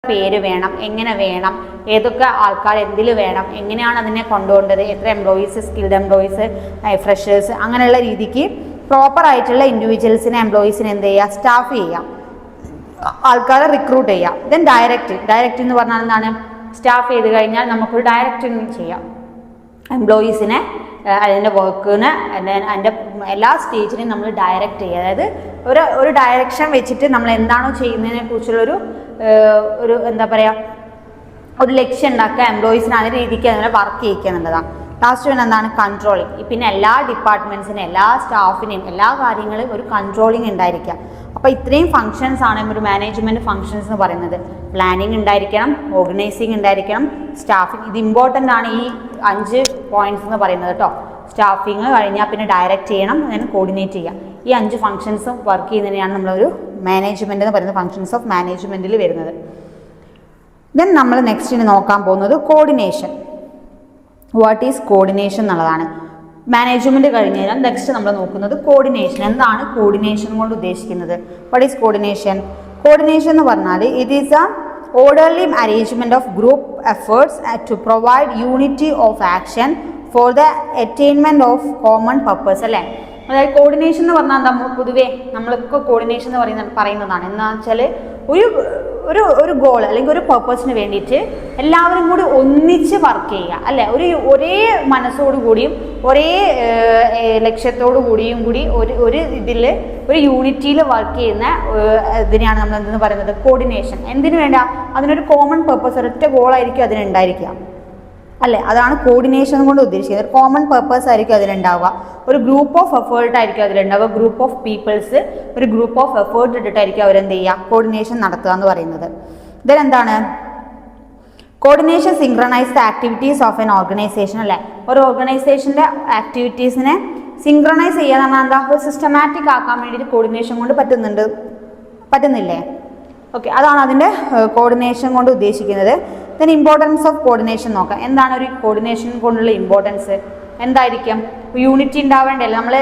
പേര് വേണം, എങ്ങനെ വേണം, ഏതൊക്കെ ആൾക്കാർ എന്തിൽ വേണം, എങ്ങനെയാണ് അതിനെ കൊണ്ടുപോകേണ്ടത്, എത്ര എംപ്ലോയീസ്, സ്കിൽഡ് എംപ്ലോയീസ്, ഫ്രഷേഴ്സ്, അങ്ങനെയുള്ള രീതിക്ക് പ്രോപ്പർ ആയിട്ടുള്ള ഇൻഡിവിജ്വൽസിനെ എംപ്ലോയീസിനെ എന്ത് ചെയ്യുക, സ്റ്റാഫ് ചെയ്യുക, ആൾക്കാരെ റിക്രൂട്ട് ചെയ്യുക. ദെൻ ഡയറക്റ്റ് എന്ന് പറഞ്ഞാൽ എന്താണ്, സ്റ്റാഫ് ചെയ്ത് കഴിഞ്ഞാൽ നമുക്കൊരു ഡയറക്റ്റിംഗ് ചെയ്യാം എംപ്ലോയീസിനെ, അതിൻ്റെ വർക്കിന്, അതിൻ്റെ എല്ലാ സ്റ്റേജിനെയും നമ്മൾ ഡയറക്റ്റ് ചെയ്യുക. അതായത് ഒരു ഡയറക്ഷൻ വെച്ചിട്ട് നമ്മൾ എന്താണോ ചെയ്യുന്നതിനെ കുറിച്ചുള്ളൊരു എന്താ പറയുക, ഒരു ലക്ഷ്യം ഉണ്ടാക്കുക, എംപ്ലോയീസിന് അതേ രീതിക്ക് അതിനെ വർക്ക് ചെയ്യിക്കുക എന്നുള്ളതാണ്. ലാസ്റ്റ് വൺ എന്താണ്, കൺട്രോളിങ്. പിന്നെ എല്ലാ ഡിപ്പാർട്ട്മെൻറ്റ്സിനും എല്ലാ സ്റ്റാഫിനെയും എല്ലാ കാര്യങ്ങളും ഒരു കൺട്രോളിങ് ഉണ്ടായിരിക്കുക. അപ്പോൾ ഇത്രയും ഫങ്ഷൻസ് ആണ് ഒരു മാനേജ്മെൻറ്റ് ഫങ്ഷൻസ് എന്ന് പറയുന്നത്. പ്ലാനിങ് ഉണ്ടായിരിക്കണം, ഓർഗനൈസിങ് ഉണ്ടായിരിക്കണം, സ്റ്റാഫിങ്. ഇത് ഇമ്പോർട്ടൻ്റ് ആണ് ഈ 5 പോയിന്റ്സ് എന്ന് പറയുന്നത് കേട്ടോ. സ്റ്റാഫിങ് കഴിഞ്ഞാൽ പിന്നെ ഡയറക്റ്റ് ചെയ്യണം, അങ്ങനെ കോർഡിനേറ്റ് ചെയ്യുക. ഈ 5 ഫങ്ഷൻസും വർക്ക് ചെയ്യുന്നതിനെയാണ് നമ്മളൊരു മാനേജ്മെൻറ്റ് എന്ന് പറയുന്ന ഫങ്ഷൻസ് ഓഫ് മാനേജ്മെൻറ്റിൽ വരുന്നത്. ദെൻ നമ്മൾ നെക്സ്റ്റ് ഇനി നോക്കാൻ പോകുന്നത് കോർഡിനേഷൻ. വാട്ട് ഈസ് കോർഡിനേഷൻ എന്നുള്ളതാണ്. മാനേജ്മെൻറ്റ് കഴിഞ്ഞ് കഴിഞ്ഞാൽ നെക്സ്റ്റ് നമ്മൾ നോക്കുന്നത് കോർഡിനേഷൻ. എന്താണ് കോർഡിനേഷൻ കൊണ്ട് ഉദ്ദേശിക്കുന്നത്? What is coordination? കോർഡിനേഷൻ എന്ന് പറഞ്ഞാൽ it is a orderly arrangement of group efforts to provide unity of action for the attainment of common purpose അല്ലേ. അതായത് കോർഡിനേഷൻ എന്ന് പറഞ്ഞാൽ എന്താ, പൊതുവേ നമ്മളൊക്കെ കോർഡിനേഷൻ എന്ന് പറയുന്നതാണ്. എന്താ വെച്ചാൽ ഒരു ഗോൾ അല്ലെങ്കിൽ ഒരു പർപ്പസിന് വേണ്ടിയിട്ട് എല്ലാവരും കൂടി ഒന്നിച്ച് വർക്ക് ചെയ്യുക അല്ലേ. ഒരേ മനസ്സോടു കൂടിയും ഒരേ ലക്ഷ്യത്തോടു കൂടിയും കൂടി ഒരു ഇതിൽ ഒരു യൂണിറ്റിയിൽ വർക്ക് ചെയ്യുന്ന ഇതിനെയാണ് നമ്മൾ എന്തെന്ന് പറയുന്നത്, കോർഡിനേഷൻ. എന്തിനു വേണ്ട, അതിനൊരു കോമൺ പർപ്പസ്, ഒരൊറ്റ ഗോളായിരിക്കും അതിനുണ്ടായിരിക്കുക അല്ലേ. അതാണ് കോർഡിനേഷൻ കൊണ്ട് ഉദ്ദേശിക്കുന്നത്. ഒരു കോമൺ പർപ്പസ് ആയിരിക്കും അതിലുണ്ടാവുക, ഒരു ഗ്രൂപ്പ് ഓഫ് എഫേർട്ട് ആയിരിക്കും അതിലുണ്ടാവുക. ഗ്രൂപ്പ് ഓഫ് പീപ്പിൾസ് ഒരു ഗ്രൂപ്പ് ഓഫ് എഫേർട്ട് ഇട്ടിട്ടായിരിക്കും അവരെന്ത് ചെയ്യുക, കോർഡിനേഷൻ നടത്തുക എന്ന് പറയുന്നത്. ദെൻ എന്താണ് coordination? Synchronise the activities of N organisation അല്ലേ. ഒരു ഓർഗനൈസേഷൻ്റെ ആക്ടിവിറ്റീസിനെ സിങ്ക്രണൈസ് ചെയ്യാൻ പറഞ്ഞാൽ എന്താ, ഒരു സിസ്റ്റമാറ്റിക് ആക്കാൻ വേണ്ടിയിട്ട് കോർഡിനേഷൻ കൊണ്ട് പറ്റുന്നില്ലേ? ഓക്കെ, അതാണ് അതിൻ്റെ കോർഡിനേഷൻ കൊണ്ട് ഉദ്ദേശിക്കുന്നത്. ദെൻ ഇമ്പോർട്ടൻസ് ഓഫ് കോർഡിനേഷൻ നോക്കാം. എന്താണ് ഒരു കോർഡിനേഷൻ കൊണ്ടുള്ള ഇമ്പോർട്ടൻസ്? എന്തായിരിക്കും? യൂണിറ്റി ഉണ്ടാവേണ്ടല്ലേ. നമ്മൾ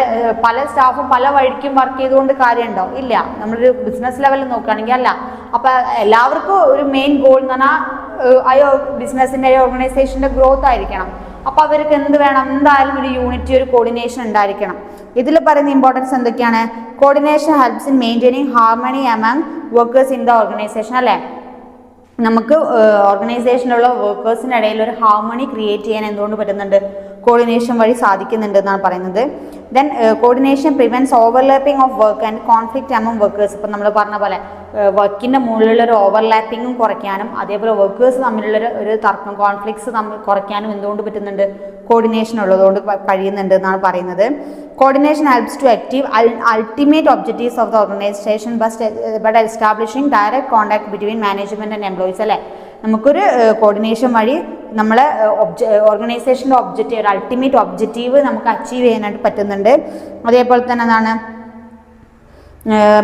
പല സ്റ്റാഫും പല വഴിക്കും വർക്ക് ചെയ്തുകൊണ്ട് കാര്യമുണ്ടോ? ഇല്ല. നമ്മളൊരു ബിസിനസ് ലെവലിൽ നോക്കുകയാണെങ്കിൽ അല്ല. അപ്പോൾ എല്ലാവർക്കും ഒരു മെയിൻ ഗോൾ എന്ന് പറഞ്ഞാൽ ബിസിനസ്സിൻ്റെ ഓർഗനൈസേഷൻ്റെ ഗ്രോത്ത് ആയിരിക്കണം. അപ്പോൾ അവർക്ക് എന്ത് വേണം? എന്തായാലും ഒരു യൂണിറ്റി, ഒരു കോർഡിനേഷൻ ഉണ്ടായിരിക്കണം. ഇതിൽ പറയുന്ന ഇമ്പോർട്ടൻസ് എന്തൊക്കെയാണ്? Coordination helps in maintaining harmony among workers in the organisation അല്ലേ. നമുക്ക് ഓർഗനൈസേഷനിലുള്ള വർക്കേഴ്സിൻ്റെ ഇടയിൽ ഒരു ഹാർമണി ക്രിയേറ്റ് ചെയ്യാൻ എന്തുകൊണ്ട് പറ്റുന്നുണ്ട്? കോർഡിനേഷൻ വഴി സാധിക്കുന്നുണ്ട് എന്നാണ് പറയുന്നത്. Then coordination prevents overlapping of work and conflict among workers. ഇപ്പം നമ്മൾ പറഞ്ഞ പോലെ വർക്കിൻ്റെ മുകളിലുള്ളൊരു ഓവർലാപ്പിങ്ങും കുറയ്ക്കാനും അതേപോലെ വർക്കേഴ്സ് തമ്മിലുള്ളൊരു തർക്കം, കോൺഫ്ലിക്ട്സ് തമ്മിൽ കുറയ്ക്കാനും എന്തുകൊണ്ട് പറ്റുന്നുണ്ട്? കോർഡിനേഷൻ ഉള്ളതുകൊണ്ട് കഴിയുന്നുണ്ട് എന്നാണ് പറയുന്നത്. Coordination helps to achieve ultimate objectives of the organisation but establishing direct contact between management and employees അല്ലേ. നമുക്കൊരു കോർഡിനേഷൻ വഴി നമ്മളെ ഓർഗനൈസേഷൻ്റെ ഒബ്ജക്റ്റീവ്, ഒരു അൾട്ടിമേറ്റ് ഒബ്ജക്റ്റീവ് നമുക്ക് അച്ചീവ് ചെയ്യാനായിട്ട് പറ്റുന്നുണ്ട്. അതേപോലെ തന്നെ എന്താണ്,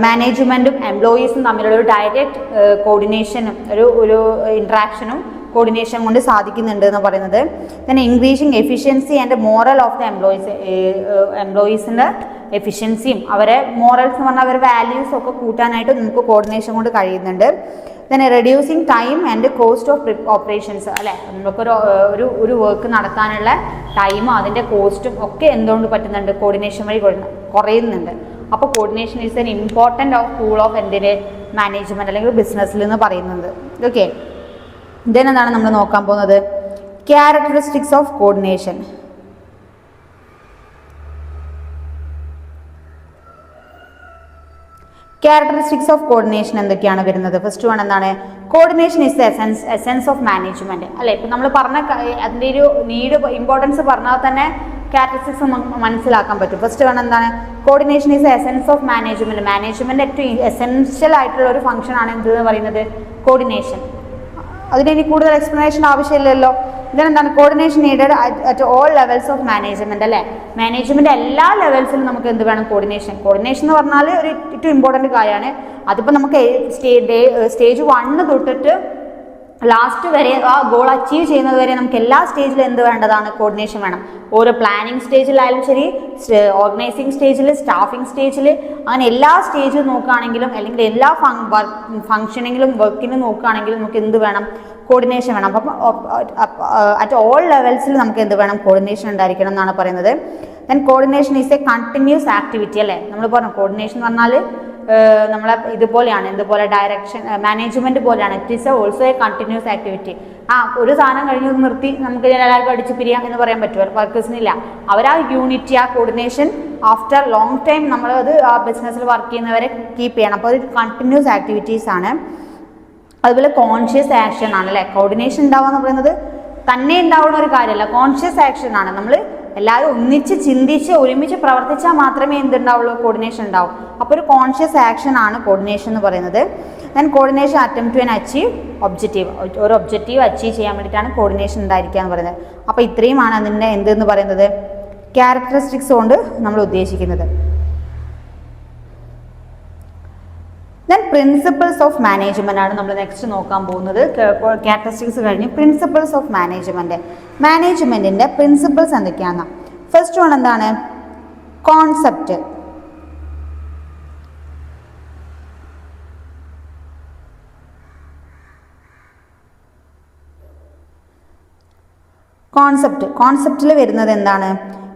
മാനേജ്മെൻറ്റും എംപ്ലോയീസും തമ്മിലുള്ള ഒരു ഡയറക്റ്റ് കോർഡിനേഷനും ഒരു ഇൻട്രാക്ഷനും കോർഡിനേഷൻ കൊണ്ട് സാധിക്കുന്നുണ്ട് എന്ന് പറയുന്നത്. പിന്നെ increasing efficiency and moral of the എംപ്ലോയീസിൻ്റെ എഫിഷ്യൻസിയും അവരെ മോറൽസ് എന്ന് പറഞ്ഞാൽ അവരുടെ വാല്യൂസും ഒക്കെ കൂട്ടാനായിട്ട് നമുക്ക് കോർഡിനേഷൻ കൊണ്ട് കഴിയുന്നുണ്ട്. then reducing time and cost of operations അല്ലേ. നമുക്കൊരു വർക്ക് നടത്താനുള്ള ടൈമും അതിൻ്റെ കോസ്റ്റും ഒക്കെ എന്തുകൊണ്ട് പറ്റുന്നുണ്ട്? കോർഡിനേഷൻ വഴി കുറയുന്നുണ്ട്. അപ്പോൾ coordination is N important tool of എന്തിൻ്റെ മാനേജ്മെൻറ്റ് അല്ലെങ്കിൽ ബിസിനസ്സിൽ എന്ന് പറയുന്നത്. ഓക്കെ, ദെൻ എന്താണ് നമ്മൾ നോക്കാൻ പോകുന്നത്? Characteristics of coordination. Characteristics of coordination എന്തൊക്കെയാണ് വരുന്നത്? ഫസ്റ്റ് വൺ എന്താണ്? Coordination is the essence of management അല്ലേ. ഇപ്പം നമ്മൾ പറഞ്ഞ അതിൻ്റെ ഒരു നീഡ് ഇമ്പോർട്ടൻസ് പറഞ്ഞാൽ തന്നെ ക്യാരക്ടറിസ്റ്റിക്സ് മനസ്സിലാക്കാൻ പറ്റും. ഫസ്റ്റ് വൺ എന്താണ്? Coordination is the essence of management. Management ഏറ്റവും എസെൻഷ്യൽ ആയിട്ടുള്ള ഒരു ഫംഗ്ഷൻ ആണ് എന്തെന്ന് പറയുന്നത്? കോർഡിനേഷൻ. അതിന് കൂടുതൽ എക്സ്പ്ലനേഷൻ ആവശ്യമില്ലല്ലോ. ഇതെന്താണ്? Coordination needed at all levels of management അല്ലേ. മാനേജ്മെൻറ്റ് എല്ലാ ലെവൽസിലും നമുക്ക് എന്ത് വേണം? കോർഡിനേഷൻ. കോർഡിനേഷൻ എന്ന് പറഞ്ഞാൽ ഒരു ഏറ്റവും ഇമ്പോർട്ടൻറ്റ് കാര്യമാണ്. അതിപ്പോൾ നമുക്ക് സ്റ്റേജ് 1 തൊട്ടിട്ട് ലാസ്റ്റ് വരെ ആ ഗോൾ അച്ചീവ് ചെയ്യുന്നത് വരെ നമുക്ക് എല്ലാ സ്റ്റേജിലും എന്ത് വേണ്ടതാണ്? കോർഡിനേഷൻ വേണം. ഓരോ പ്ലാനിങ് സ്റ്റേജിലായാലും ശരി, ഓർഗനൈസിങ് സ്റ്റേജിൽ, സ്റ്റാഫിംഗ് സ്റ്റേജിൽ, അങ്ങനെ എല്ലാ സ്റ്റേജിലും നോക്കുകയാണെങ്കിലും അല്ലെങ്കിൽ എല്ലാ ഫംഗ്ഷനിങ്ങിലും വർക്കിനും നോക്കുകയാണെങ്കിലും നമുക്ക് എന്ത് വേണം? കോർഡിനേഷൻ വേണം. അപ്പം അറ്റ് ഓൾ ലെവൽസിൽ നമുക്ക് എന്ത് വേണം? കോർഡിനേഷൻ ഉണ്ടായിരിക്കണം എന്നാണ് പറയുന്നത്. Then coordination is A continuous activity അല്ലേ? നമ്മൾ പറഞ്ഞു കോർഡിനേഷൻ എന്ന് പറഞ്ഞാൽ നമ്മളെ ഇതുപോലെയാണ്, ഇതുപോലെ ഡയറക്ഷൻ മാനേജ്മെന്റ് പോലെയാണ്. It is also A continuous activity. ഒരു സാധനം കഴിഞ്ഞ് നിർത്തി നമുക്ക് എല്ലാവർക്കും അടിച്ച് പിരിയാം എന്ന് പറയാൻ പറ്റുമോ? വർക്കേഴ്സിനില്ല. അവർ ആ യൂണിറ്റി, ആ കോർഡിനേഷൻ ആഫ്റ്റർ ലോങ് ടൈം നമ്മൾ അത് ആ ബിസിനസ്സിൽ വർക്ക് ചെയ്യുന്നവരെ കീപ്പ് ചെയ്യണം. അപ്പോൾ അത് കണ്ടിന്യൂസ് ആക്ടിവിറ്റീസ് ആണ്. അതുപോലെ കോൺഷ്യസ് ആക്ഷൻ ആണ് അല്ലേ? കോർഡിനേഷൻ ഉണ്ടാവുക എന്ന് പറയുന്നത് തന്നെ ഉണ്ടാവുന്ന ഒരു കാര്യമല്ല, കോൺഷ്യസ് ആക്ഷൻ ആണ്. നമ്മൾ എല്ലാവരും ഒന്നിച്ച് ചിന്തിച്ച് ഒരുമിച്ച് പ്രവർത്തിച്ചാൽ മാത്രമേ എന്തുണ്ടാവുള്ളൂ? കോർഡിനേഷൻ ഉണ്ടാവും. അപ്പോൾ ഒരു കോൺഷ്യസ് ആക്ഷൻ ആണ് കോർഡിനേഷൻ എന്ന് പറയുന്നത്. Then coordination attempt to achieve objective, ഒരു ഒബ്ജക്റ്റീവ് അച്ചീവ് ചെയ്യാൻ വേണ്ടിയിട്ടാണ് കോർഡിനേഷൻ ഉണ്ടായിരിക്കുക എന്ന് പറയുന്നത്. അപ്പോൾ ഇത്രയുമാണ് അതിൻ്റെ എന്തെന്ന് പറയുന്നത്? ക്യാരക്ടറിസ്റ്റിക്സ് കൊണ്ട് നമ്മൾ ഉദ്ദേശിക്കുന്നത്. ദെൻ പ്രിൻസിപ്പിൾസ് ഓഫ് മാനേജ്മെന്റ് ആണ് നമ്മൾ നെക്സ്റ്റ് നോക്കാൻ പോകുന്നത്. ക്യാരക്ടറിസ്റ്റിക്സ് കഴിഞ്ഞ് പ്രിൻസിപ്പിൾസ് ഓഫ് മാനേജ്മെന്റ്. മാനേജ്മെന്റിന്റെ പ്രിൻസിപ്പിൾസ് എന്തൊക്കെയാണ്? ഫസ്റ്റ് വൺ എന്താണ്? കോൺസെപ്റ്റ്. കോൺസെപ്റ്റിൽ വരുന്നത് എന്താണ്?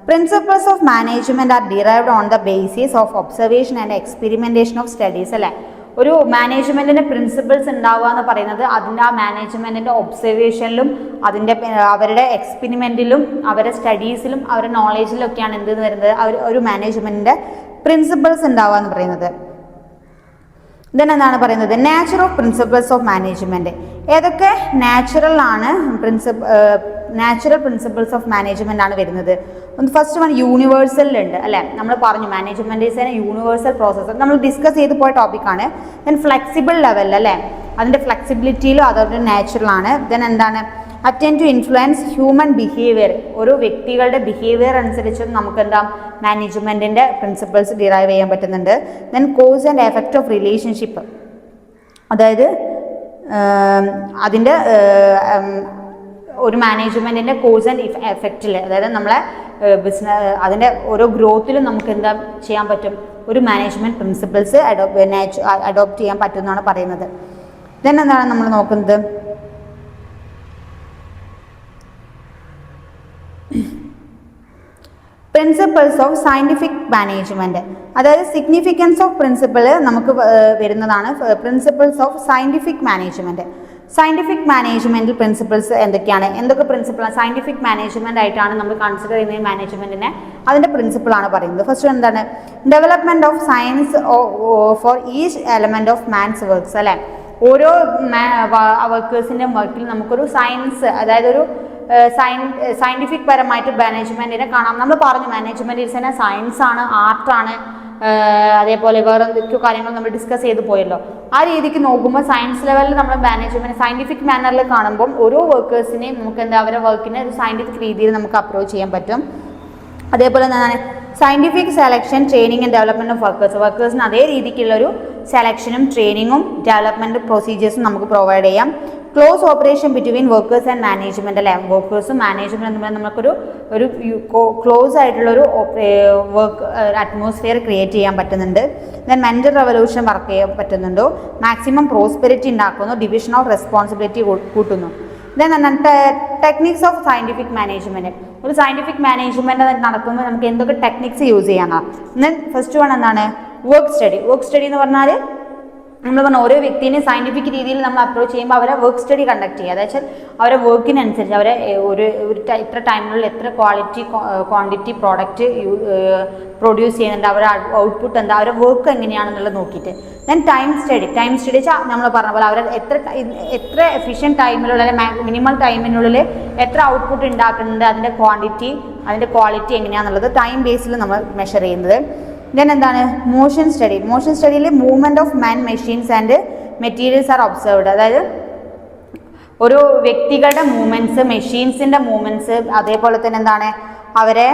Principles of management are derived on the basis of observation and experimentation of studies അല്ലേ? ഒരു മാനേജ്മെന്റിന്റെ പ്രിൻസിപ്പിൾസ് ഉണ്ടാവുക എന്ന് പറയുന്നത് അതിൻ്റെ ആ മാനേജ്മെന്റിന്റെ ഒബ്സർവേഷനിലും അവരുടെ എക്സ്പെരിമെന്റിലും അവരുടെ സ്റ്റഡീസിലും അവരുടെ നോളേജിലും ഒക്കെയാണ് എന്തെന്ന് വരുന്നത്? ഒരു മാനേജ്മെന്റിന്റെ പ്രിൻസിപ്പിൾസ് ഉണ്ടാവുക എന്ന് പറയുന്നത്. ദെൻ എന്താണ് പറയുന്നത്? Nature of principles of management. ഏതൊക്കെ നാച്ചുറൽ പ്രിൻസിപ്പിൾസ് ഓഫ് മാനേജ്മെന്റ് ആണ് വരുന്നത്? ഫസ്റ്റ് വൺ യൂണിവേഴ്സലിലുണ്ട് അല്ലെ? നമ്മൾ പറഞ്ഞു management is A universal process, നമ്മൾ ഡിസ്കസ് ചെയ്ത് പോയ ടോപ്പിക്കാണ്. ദെൻ ഫ്ലെക്സിബിൾ ലെവൽ അല്ലെ? അതിന്റെ ഫ്ലെക്സിബിലിറ്റിയിലും അതൊരു നാച്ചുറൽ ആണ്. ദെൻ എന്താണ്? Attend to influence human behaviour. ഒരു വ്യക്തികളുടെ ബിഹേവിയർ അനുസരിച്ചും നമുക്ക് എന്താ മാനേജ്മെന്റിന്റെ പ്രിൻസിപ്പിൾസ് ഡിറൈവ് ചെയ്യാൻ പറ്റുന്നുണ്ട്. Then cause and effect of relationship, അതായത് അതിൻ്റെ ഒരു മാനേജ്മെന്റിന്റെ കോസ് ആൻഡ് എഫക്റ്റിൽ, അതായത് നമ്മളെ അതിൻ്റെ ഓരോ ഗ്രോത്തിലും നമുക്ക് എന്താ ചെയ്യാൻ പറ്റും? ഒരു മാനേജ്മെന്റ് പ്രിൻസിപ്പിൾസ് അഡോപ്റ്റ് ചെയ്യാൻ പറ്റും എന്നാണ് പറയുന്നത്. ദെൻ എന്താണ് നമ്മൾ നോക്കുന്നത്? പ്രിൻസിപ്പിൾസ് ഓഫ് സയന്റിഫിക് മാനേജ്മെന്റ്, അതായത് സിഗ്നിഫിക്കൻസ് ഓഫ് പ്രിൻസിപ്പിൾ നമുക്ക് വരുന്നതാണ് principles of scientific management. Scientific മാനേജ്മെന്റിൽ പ്രിൻസിപ്പിൾസ് എന്തൊക്കെയാണ്? എന്തൊക്കെ പ്രിൻസിപ്പിളാണ്? സയന്റിഫിക് മാനേജ്മെന്റ് ആയിട്ടാണ് നമ്മൾ കൺസിഡർ ചെയ്യുന്ന മാനേജ്മെന്റിനെ അതിന്റെ പ്രിൻസിപ്പിളാണ് പറയുന്നത്. ഫസ്റ്റ് എന്താണ്? Development of science for each element of man's works അല്ലെ? ഓരോ വർക്കേഴ്സിന്റെ വർക്കിൽ നമുക്കൊരു സയൻസ്, അതായത് ഒരു സയന്റിഫിക് പരമായിട്ട് മാനേജ്മെന്റിനെ കാണാം. നമ്മൾ പറഞ്ഞു മാനേജ്മെന്റ് ഈസ് എ സയൻസ് ആണ്, ആർട്ടാണ്, അതേപോലെ വേറെ എന്തൊക്കെയോ കാര്യങ്ങൾ നമ്മൾ ഡിസ്കസ് ചെയ്ത് പോയല്ലോ. ആ രീതിക്ക് നോക്കുമ്പോൾ സയൻസ് ലെവലിൽ നമ്മൾ മാനേജ്മെന്റ് സയന്റിഫിക് മാനറിൽ കാണുമ്പോൾ ഓരോ വർക്കേഴ്സിനെയും നമുക്ക് എന്താ അവരുടെ വർക്കിനെ ഒരു സയന്റിഫിക് രീതിയിൽ നമുക്ക് അപ്രോച്ച് ചെയ്യാൻ പറ്റും. അതേപോലെ എന്താണ്? Scientific selection, training and development of വർക്കേഴ്സിന് അതേ രീതിക്കുള്ളൊരു സെലക്ഷനും ട്രെയിനിങ്ങും ഡെവലപ്മെന്റ് പ്രൊസീജിയേഴ്സും നമുക്ക് പ്രൊവൈഡ് ചെയ്യാം. Close operation between workers and management അല്ലെ? വർക്കേഴ്സും മാനേജ്മെന്റും തമ്മിൽ നമുക്കൊരു ക്ലോസ് ആയിട്ടുള്ളൊരു വർക്ക് അറ്റ്മോസ്ഫിയർ ക്രിയേറ്റ് ചെയ്യാൻ പറ്റുന്നുണ്ട്. ദെൻ മെന്റൽ റെവല്യൂഷൻ വർക്ക് ചെയ്യാൻ പറ്റുന്നുണ്ട്. മാക്സിമം പ്രോസ്പെരിറ്റി ഉണ്ടാക്കുന്നു. ഡിവിഷൻ ഓഫ് റെസ്പോൺസിബിലിറ്റി കൂട്ടുന്നു. Then techniques of scientific management. ഒരു സയന്റിഫിക് മാനേജ്മെന്റ് നടക്കുമ്പോൾ നമുക്ക് എന്തൊക്കെ ടെക്നിക്സ് യൂസ് ചെയ്യാനാണ്? ദെൻ ഫസ്റ്റ് വൺ എന്താണ്? Work study. വർക്ക് സ്റ്റഡി എന്ന് പറഞ്ഞാൽ നമ്മൾ പറഞ്ഞ ഓരോ വ്യക്തിനെ സയന്റിഫിക് രീതിയിൽ നമ്മൾ അപ്രോച്ച് ചെയ്യുമ്പോൾ അവരെ വർക്ക് സ്റ്റഡി കണ്ടക്ട് ചെയ്യുക. അതായത് അവരെ വർക്കിനനുസരിച്ച് അവരെ ഇത്ര ടൈമിനുള്ളിൽ എത്ര ക്വാണ്ടിറ്റി പ്രോഡക്റ്റ് പ്രൊഡ്യൂസ് ചെയ്യുന്നുണ്ട്, അവരുടെ ഔട്ട്പുട്ട് എന്താ, അവരുടെ വർക്ക് എങ്ങനെയാണെന്നുള്ളത് നോക്കിയിട്ട്. ദെൻ ടൈം സ്റ്റഡി വെച്ചാൽ നമ്മൾ പറഞ്ഞ പോലെ അവർ എത്ര എഫിഷ്യൻറ്റ് ടൈമിലുള്ള മിനിമം ടൈമിനുള്ളിൽ എത്ര ഔട്ട്പുട്ട് ഉണ്ടാക്കുന്നുണ്ട്, അതിൻ്റെ ക്വാണ്ടിറ്റി അതിൻ്റെ ക്വാളിറ്റി എങ്ങനെയാണെന്നുള്ളത് ടൈം ബേസിൽ നമ്മൾ മെഷർ ചെയ്യുന്നത്. ദെൻ എന്താണ്? മോഷൻ സ്റ്റഡിയിൽ movement of man, machines and materials are observed. അതായത് ഒരു വ്യക്തികളുടെ മൂവ്മെന്റ്സ്, മെഷീൻസിന്റെ മൂവ്മെന്റ്സ്, അതേപോലെ തന്നെ എന്താണ് അവരെ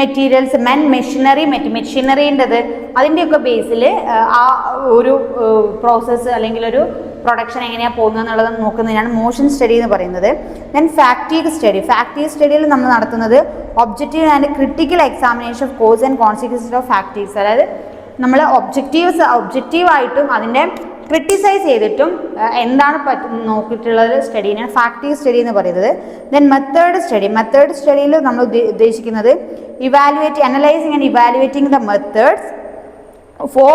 മെറ്റീരിയൽസ്, മെഷീനറീൻ്റെത് അതിൻ്റെയൊക്കെ ബേസിൽ ആ ഒരു പ്രോസസ്സ് അല്ലെങ്കിൽ ഒരു പ്രൊഡക്ഷൻ എങ്ങനെയാണ് പോകുന്നത് എന്നുള്ളത് നോക്കുന്നതിനാണ് മോഷൻ സ്റ്റഡി എന്ന് പറയുന്നത്. ദെൻ ഫാക്ടീഗ് സ്റ്റഡിയിൽ നമ്മൾ നടത്തുന്നത് objective and critical examination of cause and consequences of fatigues. അതായത് നമ്മൾ ഒബ്ജക്റ്റീവായിട്ടും അതിൻ്റെ ക്രിട്ടിസൈസ് ചെയ്തിട്ടും എന്താണ് നോക്കിയിട്ടുള്ളത് സ്റ്റഡീനെ ഫാക്ടീവ് സ്റ്റഡി എന്ന് പറയുന്നത്. ദെൻ മെത്തേഡ് സ്റ്റഡിയിൽ നമ്മൾ ഉദ്ദേശിക്കുന്നത് analysing and evaluating the methods four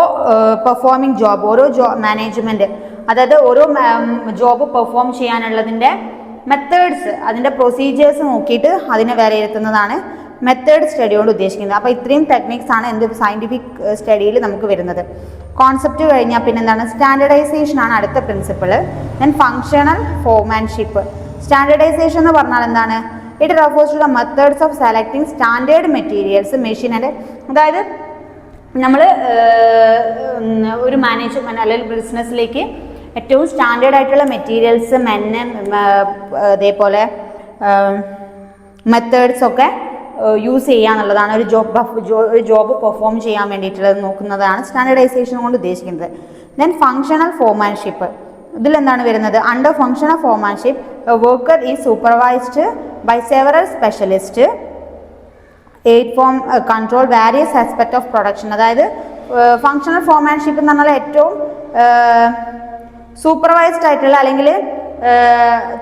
performing job. ഓരോ മാനേജ്മെൻറ്റ്, അതായത് ഓരോ ജോബ് പെർഫോം ചെയ്യാനുള്ളതിൻ്റെ മെത്തേഡ്സ്, അതിൻ്റെ പ്രൊസീജിയേഴ്സ് നോക്കിയിട്ട് അതിനെ വിലയിരുത്തുന്നതാണ് മെത്തേഡ് സ്റ്റഡി കൊണ്ട് ഉദ്ദേശിക്കുന്നത്. അപ്പോൾ ഇത്രയും ടെക്നിക്സ് ആണ് സയൻറ്റിഫിക് സ്റ്റഡിയിൽ നമുക്ക് വരുന്നത്. കോൺസെപ്റ്റ് കഴിഞ്ഞാൽ പിന്നെ എന്താണ്, സ്റ്റാൻഡർഡൈസേഷൻ ആണ് അടുത്ത principle. Then functional foremanship. Standardisation എന്ന് പറഞ്ഞാൽ എന്താണ്, it refers to the methods of selecting standard materials machine and, അതായത് നമ്മൾ ഒരു മാനേജ്മെൻറ്റ് അല്ലെങ്കിൽ ബിസിനസ്സിലേക്ക് ഏറ്റവും സ്റ്റാൻഡേർഡ് ആയിട്ടുള്ള മെറ്റീരിയൽസ്, അതേപോലെ മെത്തേഡ്സ് ഒക്കെ യൂസ് ചെയ്യുക എന്നുള്ളതാണ് ഒരു ജോബ് പെർഫോം ചെയ്യാൻ വേണ്ടിയിട്ടുള്ളത് നോക്കുന്നതാണ് സ്റ്റാൻഡർഡൈസേഷൻ കൊണ്ട് ഉദ്ദേശിക്കുന്നത്. ദെൻ ഫങ്ഷണൽ ഫോമാൻഷിപ്പ്, ഇതിലെന്താണ് വരുന്നത്, under functional foremanship worker is supervised by several specialist aid form control various aspect of production. അതായത് ഫങ്ഷണൽ ഫോമാൻഷിപ്പ് എന്ന് പറഞ്ഞാൽ ഏറ്റവും സൂപ്പർവൈസ്ഡ് ആയിട്ടുള്ള അല്ലെങ്കിൽ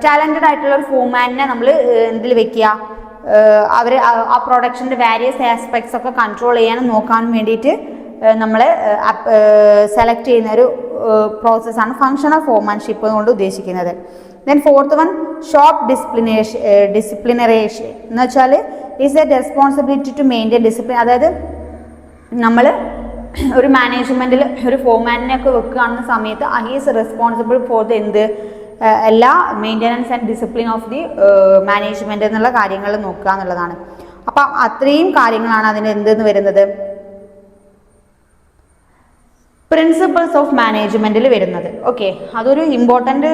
ടാലൻറ്റഡ് ആയിട്ടുള്ള ഒരു ഫോമാനിനെ നമ്മൾ എന്തിൽ വെക്കുക, അവർ ആ പ്രൊഡക്ഷൻ്റെ വാരിയസ് ആസ്പെക്ട്സ് ഒക്കെ കൺട്രോൾ ചെയ്യാനും നോക്കാനും വേണ്ടിയിട്ട് നമ്മൾ സെലക്ട് ചെയ്യുന്ന ഒരു പ്രോസസ്സാണ് ഫങ്ഷണൽ ഫോമാൻഷിപ്പ് കൊണ്ട് ഉദ്ദേശിക്കുന്നത്. Then fourth one shop disciplinarian എന്ന് വെച്ചാൽ is a responsibility to maintain discipline. അതായത് നമ്മൾ ഒരു മാനേജ്മെൻറ്റിൽ ഒരു ഫോമാനിനെയൊക്കെ വെക്കുകയാണെന്ന സമയത്ത് ഹീസ് റെസ്പോൺസിബിൾ ഫോർ ദ എല്ലാ maintenance and discipline of the management എന്നുള്ള കാര്യങ്ങൾ നോക്കുക എന്നുള്ളതാണ്. അപ്പം അത്രയും കാര്യങ്ങളാണ് അതിന് എന്തെന്ന് വരുന്നത്, പ്രിൻസിപ്പിൾസ് ഓഫ് മാനേജ്മെൻറ്റിൽ വരുന്നത്. ഓക്കെ, അതൊരു ഇമ്പോർട്ടൻറ്റ്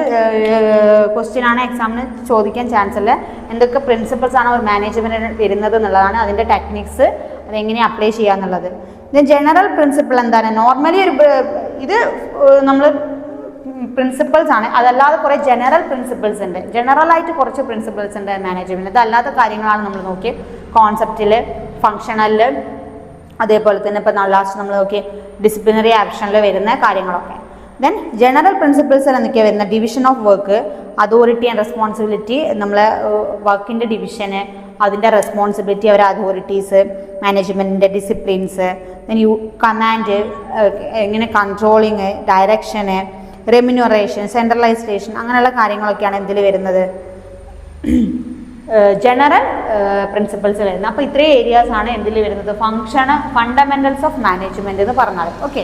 ക്വസ്റ്റ്യൻ ആണ്, എക്സാമിന് ചോദിക്കാൻ ചാൻസ് ഉള്ള എന്തൊക്കെ പ്രിൻസിപ്പിൾസ് ആണ് ഒരു മാനേജ്മെൻറ്റിന് വരുന്നത് എന്നുള്ളതാണ്, അതിൻ്റെ ടെക്നിക്സ് അതെങ്ങനെ അപ്ലൈ ചെയ്യുക എന്നുള്ളത്. ഇത് ജനറൽ പ്രിൻസിപ്പിൾ എന്താണ്, നോർമലി ഇത് നമ്മൾ പ്രിൻസിപ്പിൾസ് ആണ്, അതല്ലാതെ കുറേ ജനറൽ പ്രിൻസിപ്പിൾസ് ഉണ്ട്, ജനറലായിട്ട് കുറച്ച് പ്രിൻസിപ്പിൾസ് ഉണ്ട് മാനേജ്മെൻറ്റ്. അതല്ലാത്ത കാര്യങ്ങളാണ് നമ്മൾ നോക്കി കോൺസെപ്റ്റിൽ, ഫങ്ഷണലിൽ, അതേപോലെ തന്നെ ഇപ്പോൾ ലാസ്റ്റ് നമ്മൾ നോക്കി ഡിസിപ്ലിനറി ആക്ഷനിൽ വരുന്ന കാര്യങ്ങളൊക്കെ. ദെൻ ജനറൽ പ്രിൻസിപ്പിൾസിൽ എന്തൊക്കെയാണ് വരുന്നത്, division of work, authority and responsibility, നമ്മളെ വർക്കിൻ്റെ ഡിവിഷന്, അതിൻ്റെ റെസ്പോൺസിബിലിറ്റി, അവരുടെ അതോറിറ്റീസ്, മാനേജ്മെൻറ്റിൻ്റെ ഡിസിപ്ലിൻസ്, ദെൻ കമാൻഡ്, എങ്ങനെ കൺട്രോളിങ്, ഡയറക്ഷന്, റെമ്യൂണറേഷൻ, സെൻട്രലൈസേഷൻ, അങ്ങനെയുള്ള കാര്യങ്ങളൊക്കെയാണ് എന്തിൽ വരുന്നത്, ജനറൽ പ്രിൻസിപ്പിൾസ് വരുന്നത്. അപ്പോൾ ഇത്രയും ഏരിയാസ് ആണ് എന്തിൽ വരുന്നത്, ഫണ്ടമെന്റൽസ് ഓഫ് മാനേജ്മെൻറ്റ് എന്ന് പറഞ്ഞാൽ. ഓക്കെ.